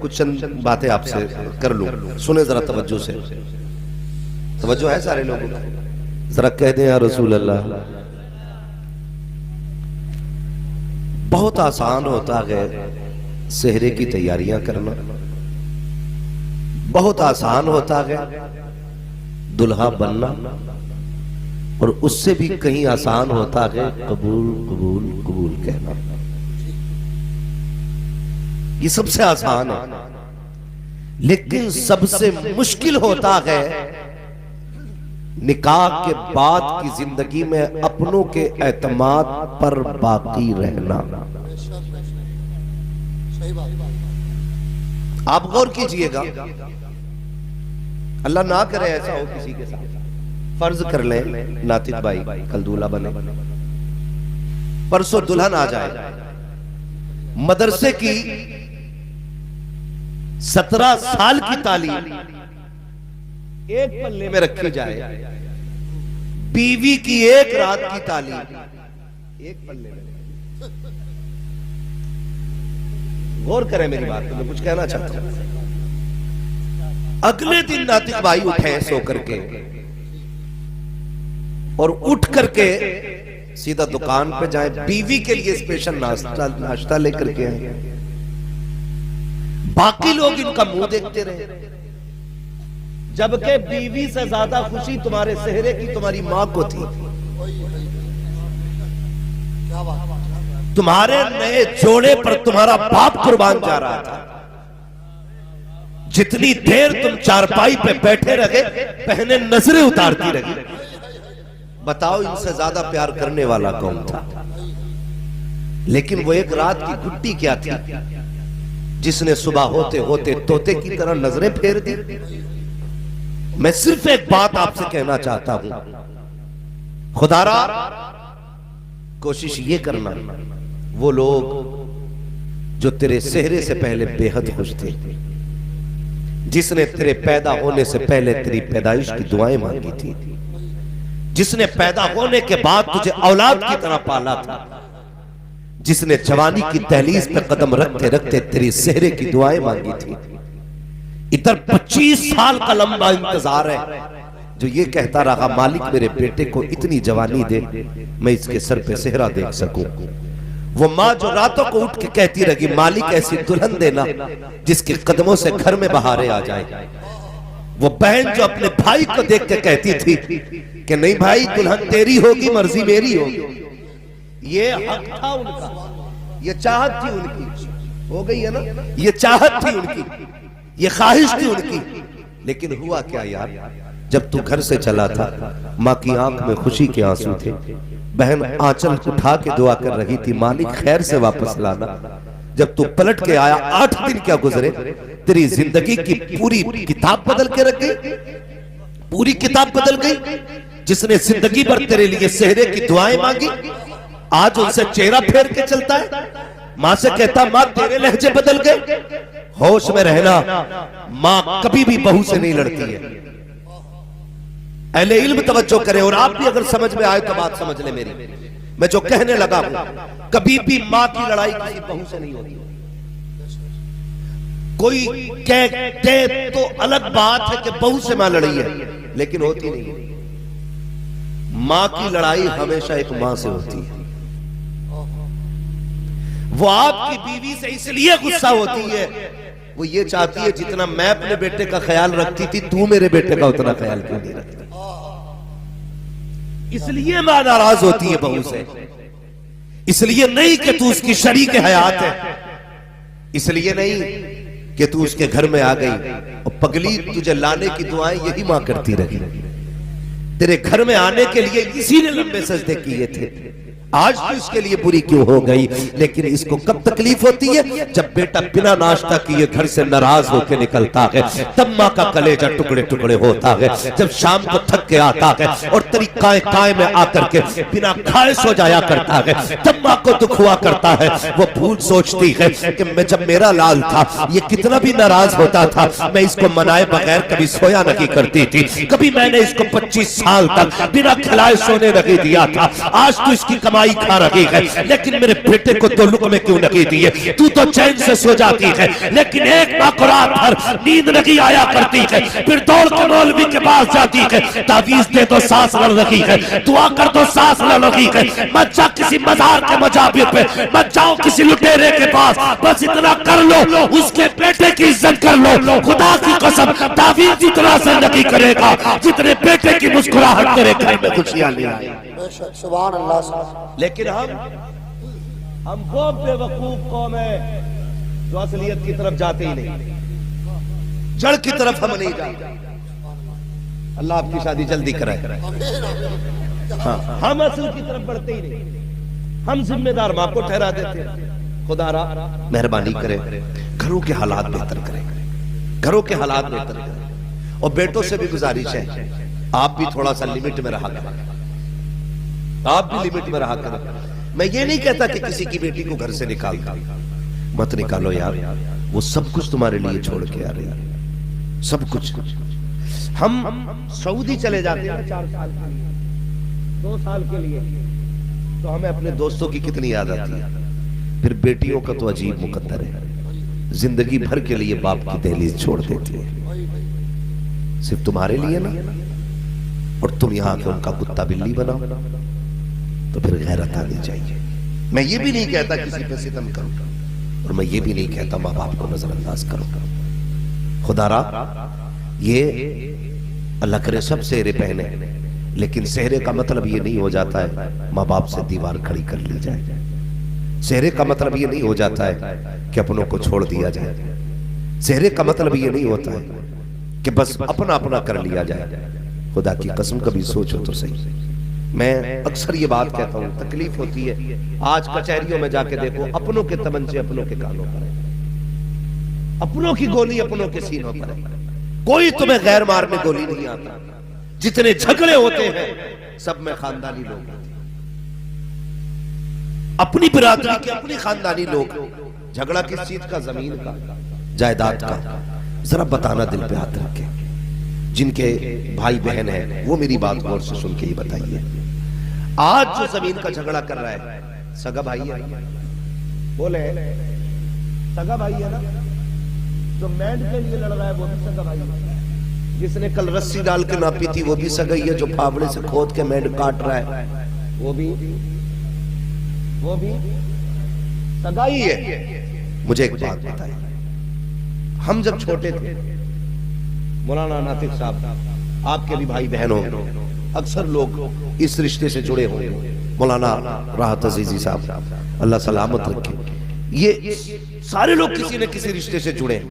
कुछ चंद बातें आपसे कर लूं, सुने जरा तवज्जो से। तवज्जो है सारे लोगों को? जरा कह दें या रसूल अल्लाह। बहुत आसान होता है सेहरे की तैयारियां करना, बहुत आसान होता है दुल्हा बनना, और उससे भी कहीं आसान होता है कबूल कबूल कबूल कहना। ये सबसे आसान है, लेकिन सबसे मुश्किल होता है निकाह के बाद की जिंदगी में अपनों के एतमाद पर बाकी रहना। आप गौर कीजिएगा, अल्लाह ना करे ऐसा हो किसी के साथ। फर्ज कर लें नातिक भाई कल दूल्हा बने, परसों दुल्हन आ जाए, मदरसे की 17 साल की तालीम एक पल्ले में रखी जाए, बीवी की एक रात की तालीम एक पल्ले में। गौर करें मेरी बात को, मैं कुछ कहना चाहता हूं। अगले दिन नातिक भाई उठे सो करके और उठ करके सीधा दुकान पे जाए, बीवी के लिए स्पेशल नाश्ता लेकर के आए। बाकी लोग इनका मुंह देखते रहे, जबकि बीवी से ज्यादा खुशी तुम्हारे सेहरे की तुम्हारी मां को थी। तुम्हारे नए जोड़े पर तुम्हारा बाप कुर्बान जा रहा था। जितनी देर तुम चारपाई पे बैठे रहे, बहनें नजरें उतारती रही। बताओ इनसे ज्यादा प्यार करने वाला कौन था? लेकिन वो एक रात की गुड्डी क्या थी जिसने सुबह होते होते तोते की तरह नजरें फेर दी। मैं सिर्फ एक बात आपसे कहना चाहता हूं, खुदारा कोशिश ये करना, वो लोग जो तेरे सेहरे से पहले बेहद खुश थे, जिसने तेरे पैदा होने से पहले तेरी पैदाइश की दुआएं मांगी थी, जिसने पैदा होने के बाद तुझे औलाद की तरह पाला था, जिसने जवानी की दहलीज पे कदम रखते रखते तेरी सेहरे की दुआएं मांगी थी, इधर 25 साल का लंबा इंतजार है, जो ये कहता रहा मालिक मेरे बेटे को इतनी जवानी दे मैं इसके सर पे सेहरा देख सकूं। वो माँ जो रातों को उठ के कहती रही मालिक ऐसी दुल्हन देना जिसके कदमों से घर में बहारें आ जाए। वो बहन जो अपने भाई को देख के कहती थी कि नहीं भाई दुल्हन तेरी होगी मर्जी मेरी होगी। ये हक था उनका, ये चाहत थी उनकी, हो गई है ना, ये चाहत थी उनकी, ये ख्वाहिश थी उनकी। लेकिन हुआ क्या यार, जब तू घर से चला था माँ की आंख में खुशी के आंसू थे। बहन आंचल उठा के दुआ कर रही थी मालिक खैर से वापस लाना। जब तू पलट के आया 8 दिन क्या गुजरे, तेरी जिंदगी की पूरी किताब बदल के रख गई, पूरी किताब बदल गई। जिसने जिंदगी भर तेरे लिए सेहरे की दुआएं मांगी, आज उनसे चेहरा फेर के चलता है। मां से कहता मां तेरे लहजे बदल गए। होश में रहना, मां कभी भी बहू से नहीं लड़ती है। अहले इल्म तवज्जो करें, और आप भी अगर समझ में आए तो बात समझ ले मेरी। मैं जो कहने लगा हूं, कभी भी मां की लड़ाई किसी बहू से नहीं होती। कोई कहते तो अलग बात है कि बहू से मां लड़ी है, लेकिन होती नहीं है। मां की लड़ाई हमेशा एक मां से होती है। वो आपकी बीवी से इसलिए गुस्सा होती है, वो ये चाहती है जितना मैं अपने बेटे का ख्याल रखती थी तू मेरे बेटे का उतना ख्याल क्यों नहीं रखती। इसलिए मां नाराज होती है बहू से, इसलिए नहीं कि तू उसकी शरीक हयात है, इसलिए नहीं कि तू उसके घर में आ गई और पगली तुझे लाने की दुआएं यही मां करती रही। तेरे घर में आने के लिए इसी ने लंबे सजदे किए थे, आज तो इसके लिए बुरी क्यों हो गई। लेकिन इसको कब तकलीफ होती है, जब बेटा बिना नाश्ता किए घर से नाराज होकर निकलता है, तब माँ का कलेजा टुकड़े टुकड़े होता है। जब शाम को थक के आता है और तेरी काय में आकर के बिना खाए सो जाया करता है, तब माँ को दुख हुआ करता है। वो भूल सोचती है कि मैं जब मेरा लाल था ये कितना भी नाराज होता था, मैं इसको मनाए बगैर कभी सोया नहीं करती थी, कभी मैंने इसको 25 साल तक बिना खिलाए सोने नहीं दिया था। आज तो इसकी कमाई खा रही है, लेकिन मेरे बेटे को दो लुक़मे क्यों नहीं दिए? तू तो चैन से सो जाती है, लेकिन एक माँ को रात भर नींद नहीं आया करती है, फिर दौड़ के मौलवी के पास जाती है, तावीज दे दो सांस लड़ रही है, दुआ कर दो सांस लड़ रही है। मत जा किसी मजार के मजाबिर पे, मत जाओ किसी लुटेरे के पास, बस इतना कर लो उसके बेटे की इज्जत कर लो। खुदा की कसम तावीज जितना से नहीं करेगा जितने बेटे की मुस्कुराहट तेरे घर में खुशियां ले आए। सुभान अल्लाह। लेकिन हम वो बेवकूफ कौम है जो असलियत की तरफ जाते ही नहीं, जड़ की तरफ हम नहीं जाते। अल्लाह आपकी शादी जल्दी कराए। हाँ, हम असल की तरफ बढ़ते ही नहीं, हम जिम्मेदार माँ को ठहरा देते हैं। खुदारा मेहरबानी करे, घरों के हालात बेहतर करें, घरों के हालात बेहतर करें। और बेटों से भी गुजारिश है, आप भी थोड़ा सा लिमिट में रहा करें, आप भी लिमिट में रहा करें। मैं ये नहीं कहता कि किसी की बेटी को घर से निकाल मत निकालो यार, वो सब कुछ तुम्हारे लिए छोड़ के आ रही है, सब कुछ। हम सऊदी चले जाते हैं 4 साल के लिए, 2 साल के लिए, तो हमें अपने दोस्तों की कितनी याद आती है। फिर बेटियों का तो अजीब मुकद्दर है, जिंदगी भर के लिए बाप की दहलीज छोड़ देती है, सिर्फ तुम्हारे लिए ना। और तुम यहाँ के उनका कुत्ता बिल्ली बनाओ, तो फिर गैरत आनी चाहिए। मैं ये भी नहीं कहता किसी पे सितम करो, और मैं ये भी नहीं कहता माँ बाप को नजरअंदाज करो। खुदारा ये अल्लाह करे सब सेहरे पहने, लेकिन सेहरे का मतलब ये नहीं हो जाता है माँ बाप से दीवार खड़ी कर ली जाए। सेहरे का मतलब ये नहीं हो जाता है कि अपनों को छोड़ दिया जाए। सेहरे का मतलब ये नहीं होता है कि बस अपना अपना कर लिया जाए। खुदा की कसम कभी सोचो तो सही। मैं अक्सर ये बात कहता हूँ, तकलीफ होती है। आज कचहरियों में जाके देखो, अपनों के तमंचे अपनों के कानों पर है, अपनों की गोली अपनों के सीनों पर है। कोई तुम्हें गैर मारने गोली नहीं आता। जितने झगड़े होते हैं सब में खानदानी लोग होते हैं, अपनी बिरादरी के अपने खानदानी लोग। झगड़ा किस चीज का? जमीन का, जायदाद का। जरा बताना दिल पे हाथ रख के, जिनके भाई बहन है वो मेरी बात गौर से सुन के ही बताइए। आज जो जमीन का झगड़ा कर रहा है सगा भाई है, बोले सगा भाई है ना। जो मैंड के लिए लड़ रहा है वो भी सगा भाई है, जिसने कल रस्सी डाल के नापी थी वो भी सगा ही है, जो फावड़े से खोद के मैंड काट रहा है वो भी सगा ही है। मुझे एक बात बताइए, हम जब छोटे थे, मौलाना नातिक साहब आपके भी भाई बहन हो, अक्सर लोग इस रिश्ते से जुड़े होंगे, मौलाना राहत अजीजी साहब अल्लाह सलामत रखे, ये सारे लोग किसी न किसी रिश्ते से जुड़े हैं।